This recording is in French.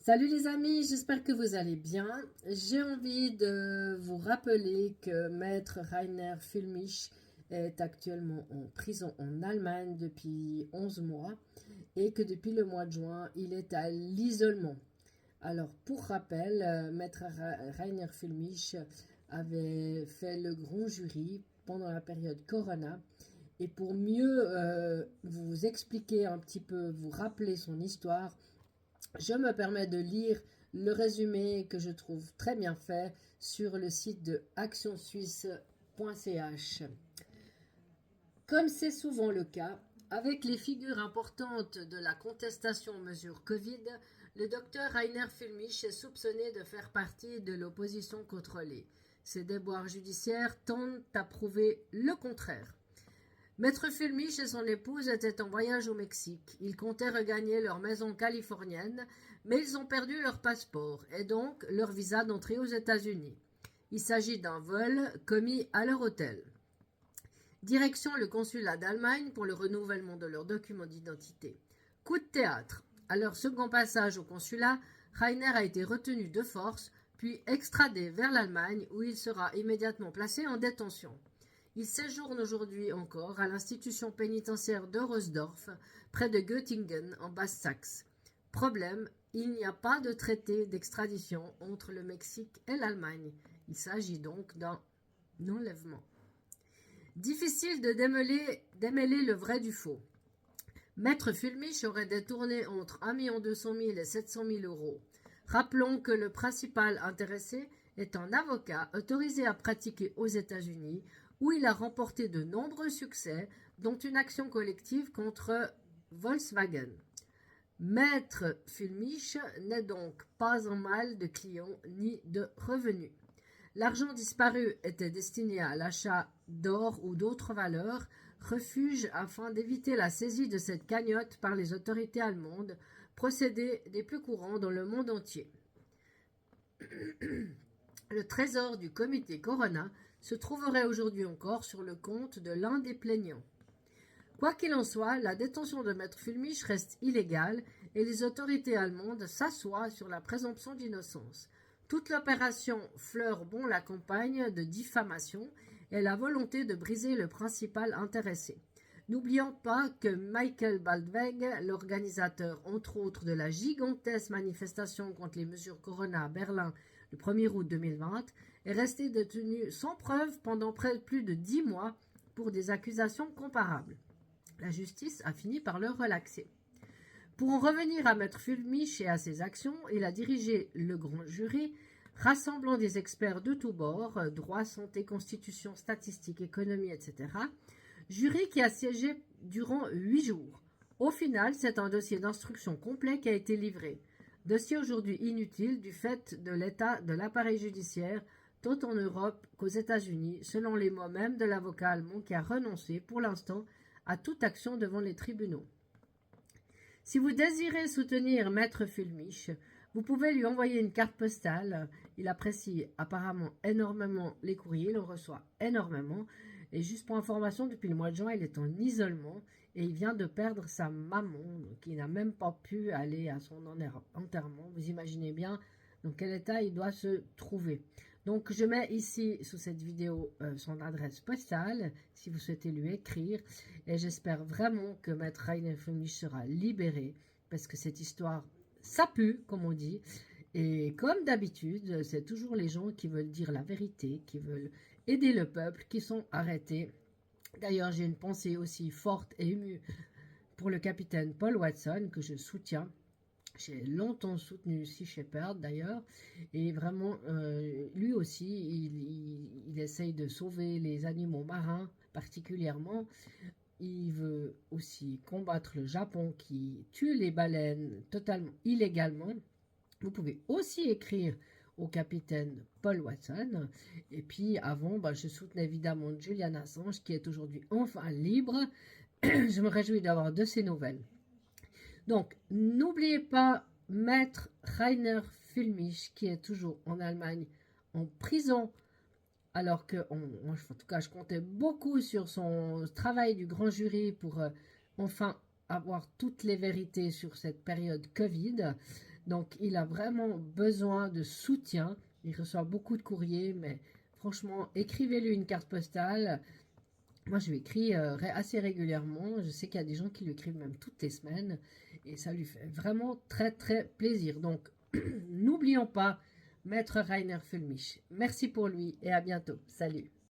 Salut les amis, j'espère que vous allez bien. J'ai envie de vous rappeler que Maître Rainer Füllmich est actuellement en prison en Allemagne depuis 11 mois et que depuis le mois de juin, il est à l'isolement. Alors, pour rappel, Maître Rainer Füllmich avait fait le grand jury pendant la période Corona. Et pour mieux vous expliquer un petit peu, vous rappeler son histoire, je me permets de lire le résumé que je trouve très bien fait sur le site de actionsuisse.ch. Comme c'est souvent le cas, avec les figures importantes de la contestation aux mesures Covid, le docteur Rainer Füllmich est soupçonné de faire partie de l'opposition contrôlée. Ses déboires judiciaires tendent à prouver le contraire. Maître Füllmich et son épouse étaient en voyage au Mexique. Ils comptaient regagner leur maison californienne, mais ils ont perdu leur passeport et donc leur visa d'entrée aux États-Unis. Il s'agit d'un vol commis à leur hôtel. Direction le consulat d'Allemagne pour le renouvellement de leurs documents d'identité. Coup de théâtre. À leur second passage au consulat, Rainer a été retenu de force, puis extradé vers l'Allemagne où il sera immédiatement placé en détention. Il séjourne aujourd'hui encore à l'institution pénitentiaire de Rosdorf, près de Göttingen, en Basse-Saxe. Problème, il n'y a pas de traité d'extradition entre le Mexique et l'Allemagne. Il s'agit donc d'un enlèvement. Difficile de démêler le vrai du faux. Maître Füllmich aurait détourné entre 1 200 000 et 700 000 euros. Rappelons que le principal intéressé est un avocat autorisé à pratiquer aux États-Unis, où il a remporté de nombreux succès, dont une action collective contre Volkswagen. Maître Füllmich n'est donc pas en mal de clients ni de revenus. L'argent disparu était destiné à l'achat d'or ou d'autres valeurs, refuge afin d'éviter la saisie de cette cagnotte par les autorités allemandes, procédé des plus courants dans le monde entier. Le trésor du comité Corona se trouverait aujourd'hui encore sur le compte de l'un des plaignants. Quoi qu'il en soit, la détention de Maître Füllmich reste illégale et les autorités allemandes s'assoient sur la présomption d'innocence. Toute l'opération fleure bon la campagne de diffamation et la volonté de briser le principal intéressé. N'oublions pas que Michael Baldweg, l'organisateur entre autres de la gigantesque manifestation contre les mesures Corona à Berlin le 1er août 2020, est resté détenu sans preuve pendant plus de 10 mois pour des accusations comparables. La justice a fini par le relaxer. Pour en revenir à Maître Füllmich et à ses actions, il a dirigé le grand jury, rassemblant des experts de tous bords, droit, santé, constitution, statistique, économie, etc. Jury qui a siégé durant 8 jours. Au final, c'est un dossier d'instruction complet qui a été livré. Dossier aujourd'hui inutile du fait de l'état de l'appareil judiciaire, tant en Europe qu'aux États-Unis, selon les mots même de l'avocat allemand qui a renoncé pour l'instant à toute action devant les tribunaux. Si vous désirez soutenir Maître Füllmich, vous pouvez lui envoyer une carte postale. Il apprécie apparemment énormément les courriers, il en reçoit énormément. Et juste pour information, depuis le mois de juin, il est en isolement et il vient de perdre sa maman, qui n'a même pas pu aller à son enterrement. Vous imaginez bien dans quel état il doit se trouver. Donc je mets ici sous cette vidéo son adresse postale si vous souhaitez lui écrire et j'espère vraiment que Maître Rainer Füllmich sera libéré parce que cette histoire ça pue comme on dit et comme d'habitude c'est toujours les gens qui veulent dire la vérité, qui veulent aider le peuple qui sont arrêtés. D'ailleurs j'ai une pensée aussi forte et émue pour le capitaine Paul Watson que je soutiens. J'ai longtemps soutenu Sea Shepherd d'ailleurs, et vraiment, lui aussi, il essaye de sauver les animaux marins particulièrement. Il veut aussi combattre le Japon qui tue les baleines totalement illégalement. Vous pouvez aussi écrire au capitaine Paul Watson. Et puis avant, je soutenais évidemment Julian Assange qui est aujourd'hui enfin libre. Je me réjouis d'avoir de ses nouvelles. Donc, n'oubliez pas Maître Rainer Füllmich, qui est toujours en Allemagne, en prison, alors que, en tout cas, je comptais beaucoup sur son travail du grand jury pour enfin avoir toutes les vérités sur cette période Covid. Donc, il a vraiment besoin de soutien. Il reçoit beaucoup de courriers, mais franchement, écrivez-lui une carte postale. Moi, je lui écris assez régulièrement. Je sais qu'il y a des gens qui lui écrivent même toutes les semaines. Et ça lui fait vraiment très, très plaisir. Donc, n'oublions pas Maître Rainer Fulmich. Merci pour lui et à bientôt. Salut.